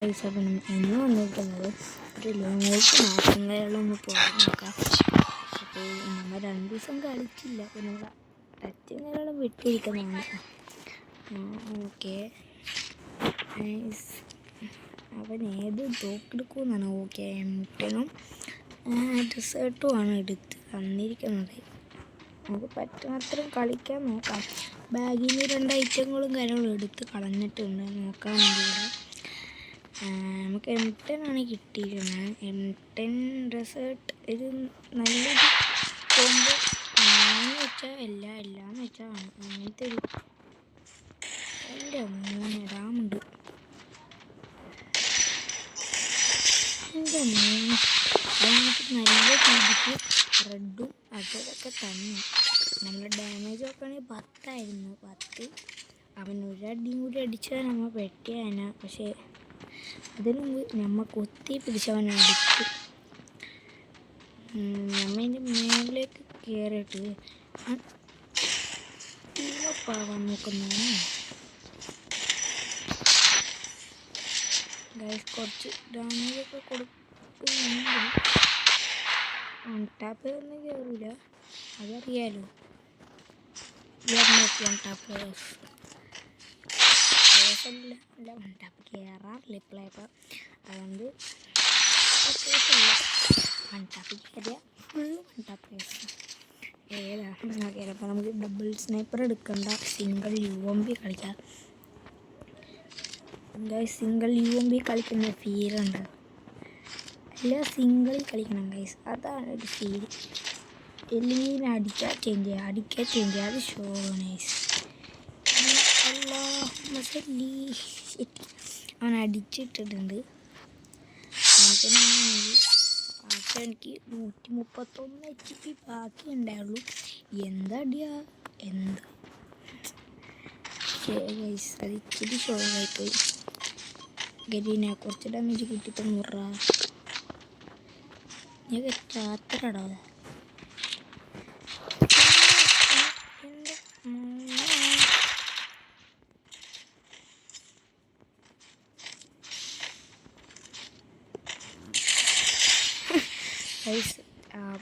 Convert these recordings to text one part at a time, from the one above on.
അപ്പം ഇന്ന് വന്നിരിക്കുന്നത് ഒരു ലോങ്ങോട്ട് മാസങ്ങളിലൊന്ന് പോകാൻ നോക്കാം. അപ്പോൾ നമ്മൾ 2 ദിവസം കളിച്ചില്ല, അപ്പോൾ നമ്മൾ ടച്ചിങ്ങനെല്ലാം വിട്ടിരിക്കുന്നതാണ്. ഓക്കെ, അവൻ ഏത് തോക്കെടുക്കുമെന്നാണ്. ഓക്കെ, മുട്ടനും ഡെസേർട്ടുമാണ് എടുത്ത് തന്നിരിക്കുന്നത്. നമുക്ക് പറ്റുന്നത്രയും കളിക്കാൻ നോക്കാം. ബാഗിൽ നിന്ന് 2 ഐറ്റങ്ങളും കാര്യങ്ങളും എടുത്ത് കളഞ്ഞിട്ടുണ്ട്. നോക്കാൻ വേണ്ടിയിട്ട് നമുക്ക് M10 ആണ് കിട്ടിയിരിക്കുന്നത്. M10 ഡെസേർട്ട് ഇത് നല്ലൊരു കോമ്പോ ആണെന്ന് വെച്ചാൽ എല്ലാന്ന് വെച്ചാൽ അങ്ങനത്തെ ഒരു എൻ്റെ ഡാമുണ്ട്. എൻ്റെ നമുക്ക് നല്ല രീതിക്ക് റെഡും അതൊക്കെ തന്നെ. നമ്മൾ ഡാമേജ് നോക്കുകയാണെങ്കിൽ 10 ആയിരുന്നു. 10 അവൻ ഒരടിയും കൂടി അടിച്ചാൽ നമ്മൾ വെട്ടിയാനാ. പക്ഷേ അതിന് മുമ്പ് നമ്മൾ കൊത്തി പിടിച്ചവൻ അടിച്ചു. നമ്മതിൻ്റെ മേളിലേക്ക് കയറിയിട്ട് പാവാൻ നോക്കുന്നു. കുറച്ച് ഡാമേജൊക്കെ കൊടുക്കുന്നുണ്ട്. ടാപ്പ് ഒന്നും കയറില്ല, അതറിയാലോ. ടാപ്പ് അല്ല ടാപ്പ് കയറാറില്ല ഇപ്പോഴേപ്പം. അതുകൊണ്ട് ടാപ്പ് കയറിയ ഫുള്ള് ടാപ്പ് ഏതാണ് കയറിയപ്പോൾ നമുക്ക് ഡബിൾ സ്നൈപ്പർ എടുക്കണ്ട, സിംഗിൾ UMP കളിക്കാം. സിംഗിൾ UMP കളിക്കുന്ന ഫീലുണ്ട്. എല്ലാം സിംഗിളിൽ കളിക്കണം ഗൈസ്, അതാണ് ഒരു ഫീൽ. എല്ലാം അടിക്കാൻ ചേഞ്ച് ചെയ്യുക, അത് ഷോ നൈസ്. അവൻ അടിച്ചിട്ടിട്ടുണ്ട്. എനിക്ക് 131 HP ബാക്കി ഉണ്ടായുള്ളൂ. എന്താടിയാ ഗൈസ്, അത് ഇച്ചിരി ഷോ ആയിപ്പോയി. ഗരീനെ കുറച്ച് ഡാമേജ് കിട്ടിയിട്ട് 100 ഞാൻ രാത്രിടാ.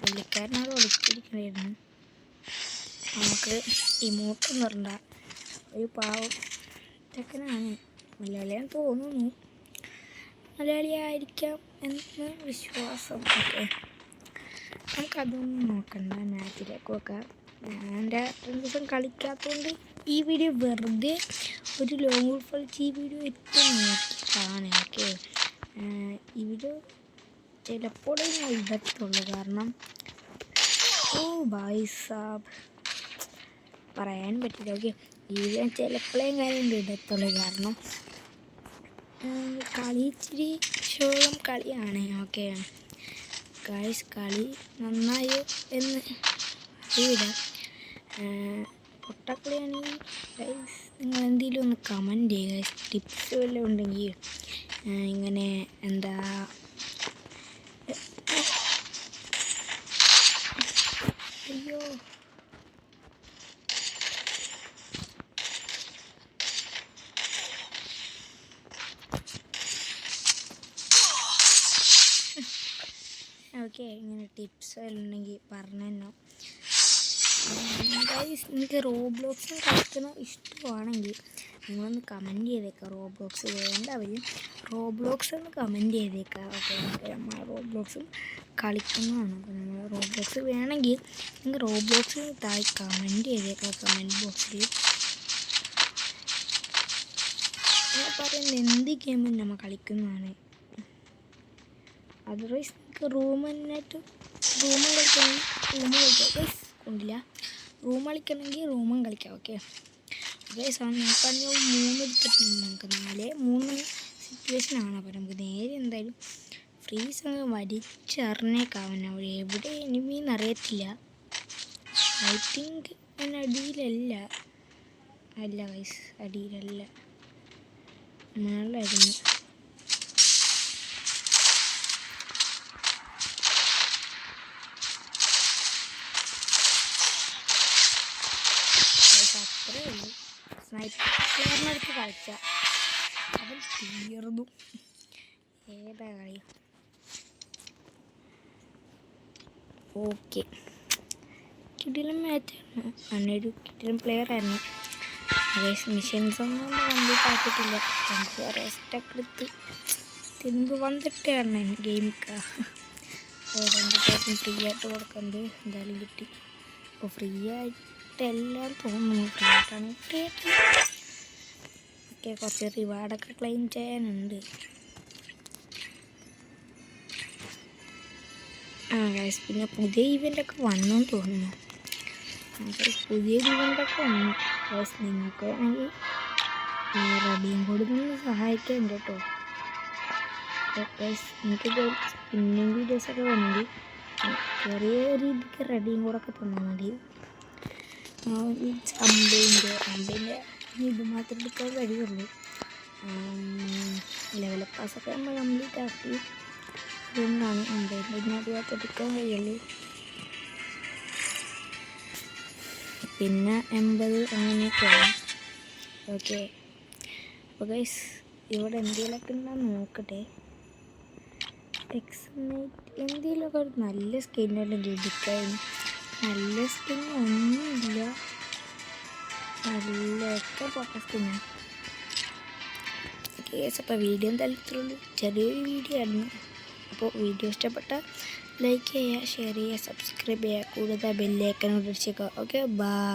പുള്ളിക്കാരനോട് ഒളിച്ചിരിക്കണമായിരുന്നു. നമുക്ക് ഇമോട്ടൊന്നും വരണ്ട, ഒരു പാവം ചെക്കനാണ്. മലയാളിയാന്ന് തോന്നുന്നു, മലയാളിയായിരിക്കാം എന്ന് വിശ്വാസം. ഓക്കെ, നമുക്കതൊന്നും നോക്കണ്ട, മാച്ചിലേക്ക് നോക്കാം. ഞാൻ 2 ദിവസം കളിക്കാത്തതുകൊണ്ട് ഈ വീഡിയോ വെറുതെ ഒരു ലോങ് വോൾഫ് കളിച്ച് ഈ വീഡിയോ ഏറ്റവും നോക്കിയിട്ടാണ്. ഓക്കെ, ഈ വീഡിയോ ചിലപ്പോഴേ ഞാൻ ഇടത്തുള്ളൂ, കാരണം ഭായ് സാബ് പറയാൻ പറ്റില്ല. ഓക്കെ, ഈ വീഡിയോ ചിലപ്പോഴേയും കാര്യം ഇടത്തുള്ളൂ, കാരണം കളി ഇച്ചിരി ഷോളം കളിയാണ്. ഓക്കെ ഗൈസ്, കളി നന്നായോ എന്ന് അറിയില്ല. പൊട്ടക്കളിയാണെങ്കിൽ ഗൈസ് നിങ്ങൾ എന്തെങ്കിലും ഒന്ന് കമൻറ്റ് ചെയ്യുക. ടിപ്സ് വല്ലതും ഉണ്ടെങ്കിൽ ഇങ്ങനെ എന്താ അയ്യോ ഓക്കെ, ഇങ്ങനെ ടിപ്സ് വല്ലതും ഉണ്ടെങ്കിൽ പറഞ്ഞു. ഗൈസ്, നിങ്ങൾക്ക് റോബ്ലോക്സ് കളിക്കുന്ന ഇഷ്ടമാണെങ്കിൽ നിങ്ങളൊന്ന് കമൻറ്റ് ചെയ്തേക്കാം. റോബ്ലോക്സ് വേണ്ടവർ റോബ്ലോക്സ് ഒന്ന് കമൻറ്റ് ചെയ്തേക്കാം. ഓക്കെ, നമ്മൾ റോബ്ലോക്സും കളിക്കുന്നതാണ്. അപ്പോൾ നമ്മൾ റോബ്ലോക്സ് വേണമെങ്കിൽ നിങ്ങൾ റോബ്ലോക്സ് താഴെ കമൻറ്റ് ചെയ്തേക്കാം, കമൻറ്റ് ബോക്സിൽ. ഞാൻ പറയുന്നത് എന്ത് ഗെയിമും നമ്മൾ കളിക്കുന്നതാണ്. അതർവൈസ് നിങ്ങൾക്ക് റൂം കളിക്കണമെങ്കിൽ കൊണ്ടില്ല, റൂം കളിക്കണമെങ്കിൽ റൂമും കളിക്കാം. ഓക്കെ ഗൈസ്, നമുക്കാണെങ്കിൽ 3 എടുത്തിട്ടുണ്ട്. നമുക്ക് 4-3 സിറ്റുവേഷനാണ്. അപ്പോൾ നമുക്ക് നേരെ എന്തായാലും ഫ്രീസ് അങ്ങ് വലിച്ചെറിഞ്ഞേക്കാവൻ. അവിടെ എവിടെ എനിമീന്ന് അറിയത്തില്ല. ഐ തിങ്ക് ഞാൻ അടിയിലല്ല ഗൈസ്, അടിയിലല്ല, മേളിലായിരുന്നു. അത്രേ ഉള്ളൂ. സ്നൈപ്പറിനടുത്ത് കളിച്ച അവൻ തീർന്നു. ഓക്കെ, കിടിലൻ മാച്ചാണ്. അന്നൊരു കിടിലൻ പ്ലെയറായിരുന്നു. മിഷൻസ് ഒന്നും കംപ്ലീറ്റ് ആക്കിയിട്ടില്ല. നമുക്ക് റെസ്റ്റൊക്കെ എടുത്ത് തിമ്പ് വന്നിട്ടാണ് ഗെയിമൊക്കെ. ഓരോരുത്തർക്കും ഫ്രീ ആയിട്ട് കൊടുക്കുന്നത് എന്തായാലും കിട്ടി. അപ്പോൾ ഫ്രീ ആയിട്ടെല്ലാം തോന്നുന്നു. ഫ്രീ ആയിട്ടാണ് ഫ്രീ ആയിട്ട്. ഓക്കെ, കുറച്ച് റിവാർഡൊക്കെ ക്ലെയിം ചെയ്യാനുണ്ട്. ഗൈസ്, പിന്നെ പുതിയ ഇവൻ്റൊക്കെ വന്നു തോന്നുന്നു. പുതിയ ഇവൻ്റൊക്കെ വന്നു. ഗൈസ്, നിങ്ങൾക്ക് വേണമെങ്കിൽ റെഡിയും കൂടി നിന്ന് സഹായിക്കാൻ കേട്ടോ. ഗൈസ്, എനിക്ക് സ്പിന്നിങ് വീഡിയോസൊക്കെ വേണമെങ്കിൽ ചെറിയ രീതിക്ക് റെഡിയും കൂടെ ഒക്കെ തന്നാൽ മതി. ഈ അമ്പേൻ്റെ ഇത് മാത്രം എടുക്കാൻ കഴിയുള്ളൂ. ലെവൽ പാസ്സൊക്കെ നമ്മൾ കംപ്ലീറ്റ് ആക്കി. അതുകൊണ്ടാണ് അമ്പേൻ്റെ ഇതിനകത്ത് എടുക്കാൻ കഴിയുള്ളൂ. പിന്നെ 80 അങ്ങനെയൊക്കെയാണ്. ഓക്കെ, അപ്പോൾ ഗൈസ് ഇവിടെ എന്തെങ്കിലുമൊക്കെ ഉണ്ടാകും നോക്കട്ടെ. എന്തെങ്കിലുമൊക്കെ ഒരു നല്ല സ്കിന്നുണ്ടെങ്കിൽ എടുക്കാൻ. നല്ല സ്കിൻ ഒന്നുമില്ല, നല്ലൊക്കെ പൊട്ട സ്കിന്നാണ്. കേസ് അപ്പോൾ വീഡിയോ എന്തായാലും ഇത്രയുള്ളൂ. ചെറിയൊരു വീഡിയോ ആയിരുന്നു. അപ്പോൾ വീഡിയോ ഇഷ്ടപ്പെട്ടാൽ ലൈക്ക് ചെയ്യുക, ഷെയർ ചെയ്യുക, സബ്സ്ക്രൈബ് ചെയ്യുക, കൂടുതൽ ബെല്ലൈക്കൺ അടിച്ചേക്കുക. Okay, by.